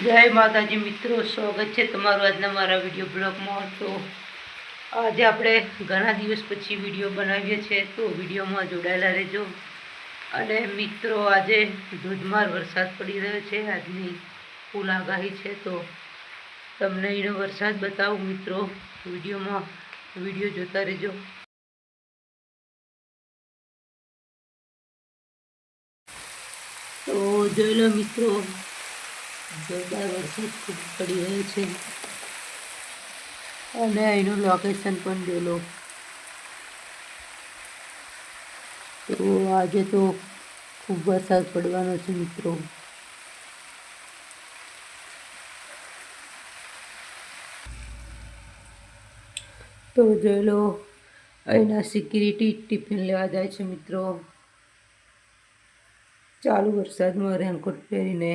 જય માતાજી મિત્રો, સ્વાગત છે તમારું આજના મારા વિડીયો બ્લોગમાં। તો આજે આપણે ઘણા દિવસ પછી વિડીયો બનાવીએ છીએ, તો વિડીયોમાં જોડાયેલા રહેજો। અને મિત્રો આજે ધોધમાર વરસાદ પડી રહ્યો છે, આજની ફૂલ આગાહી છે, તો તમને એનો વરસાદ બતાવું મિત્રો। વિડીયોમાં વિડીયો જોતા રહેજો। તો જોઈ લો મિત્રો, જોરદાર વરસાદ ખૂબ પડી રહ્યો છે અને એનું લોકેશન પણ જોઈ લો। તો આજે તો ખૂબ વરસાદ પડવાનો છે મિત્રો। તો જોઈ લો, અહીંના સિક્યુરિટી ટિફિન લેવા જાય છે મિત્રો, ચાલુ વરસાદમાં રેનકોટ પહેરીને।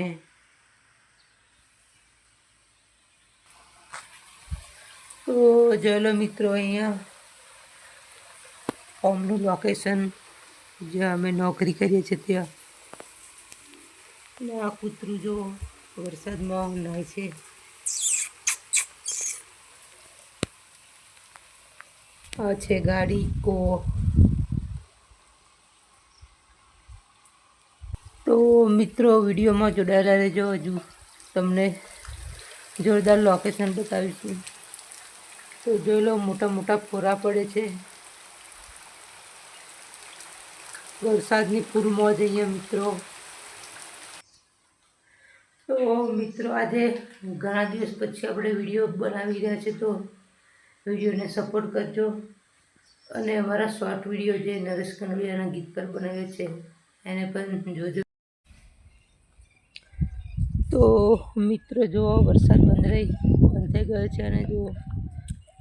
તો જોઈ લો મિત્રો, અહીંયા હોમનું લોકેશન જ્યાં અમે નોકરી કરીએ છીએ ત્યાં। અને આ કૂતરું જો વરસાદમાં નાય છે। આ છે ગાડી કો। તો મિત્રો વિડીયોમાં જોડાયેલા રહેજો, હજુ તમને જોરદાર લોકેશન બતાવીશું। તો જોઈ લો, મોટા મોટા ફોરા પડે છે, વરસાદની ફૂલ મોજ અહીંયા મિત્રો। તો મિત્રો આજે ઘણા દિવસ પછી આપણે વિડીયો બનાવી રહ્યા છીએ, તો વિડીયોને સપોર્ટ કરજો। અને અમારા શોર્ટ વિડીયો જે નરેશ કનોડિયાના ગીત પર બનાવ્યો છે એને પણ જોજો। તો મિત્રો જો વરસાદ બંધ થઈ ગયો છે, અને જો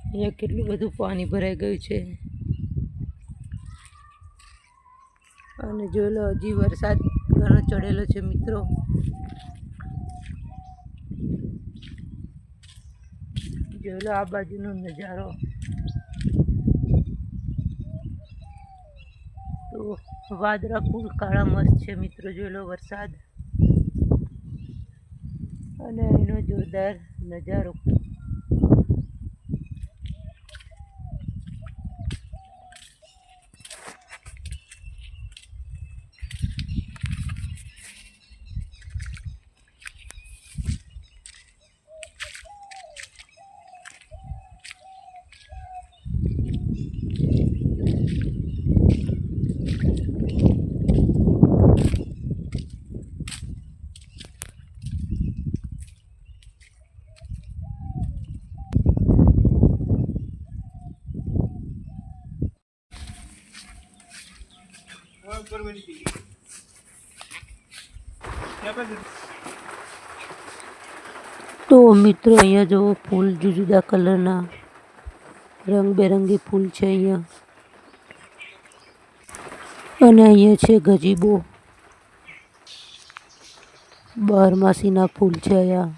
અહીંયા કેટલું બધું પાણી ભરાઈ ગયું છે। અને જોઈ લો, હજી વરસાદ ઘણો ચડેલો છે મિત્રો। જોઈ લો આ બાજુનો નજારો। તો વાદળા ફૂલ કાળા મસ્ત છે મિત્રો, જોઈ લો વરસાદ અને એનો જોરદાર નજારો। તો મિત્રો અહીંયા જો ફૂલ જુદા જુદા કલરના રંગબેરંગી ફૂલ છે અહીંયા। અને અહીંયા છે ગજીબો, બારમાસીના ફૂલ છે અહીંયા,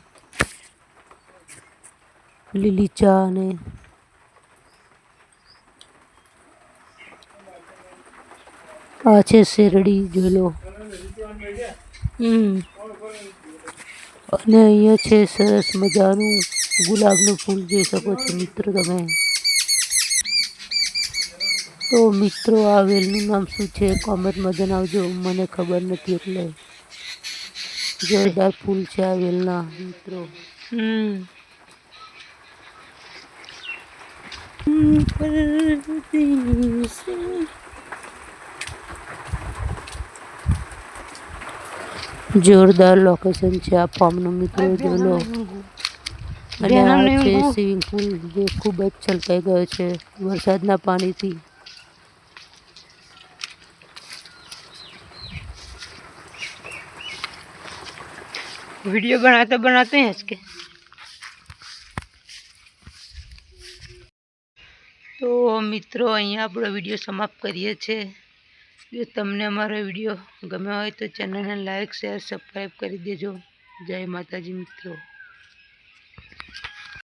લીલીચા અને આ છે શેરડી, જોઈ લો। અને અહીંયા છે સરસ મજાનું ગુલાબનું ફૂલ, જોઈ શકો છો મિત્રો તમે। તો મિત્રો આ વેલનું નામ શું છે કોમેન્ટમાં જણાવજો, મને ખબર નથી, એટલે જોરદાર ફૂલ છે આ વેલના મિત્રો। જોરદાર લોકેશન છે આ ફાર્મનું મિત્રો, જોઈ લો। અને આ છે સ્વિમિંગ પુલ, જે ખૂબ જ છલકાઈ ગયો છે વરસાદના પાણીથી। वीडियो बनाते हैं इसके। तो मित्रों અહીંયા આપણો વિડીયો સમાપ્ત કરીએ છીએ। જો તમને અમારો વિડીયો ગમ્યો હોય તો ચેનલને લાઈક શેર સબસ્ક્રાઈબ કરી દેજો। જય માતાજી મિત્રો।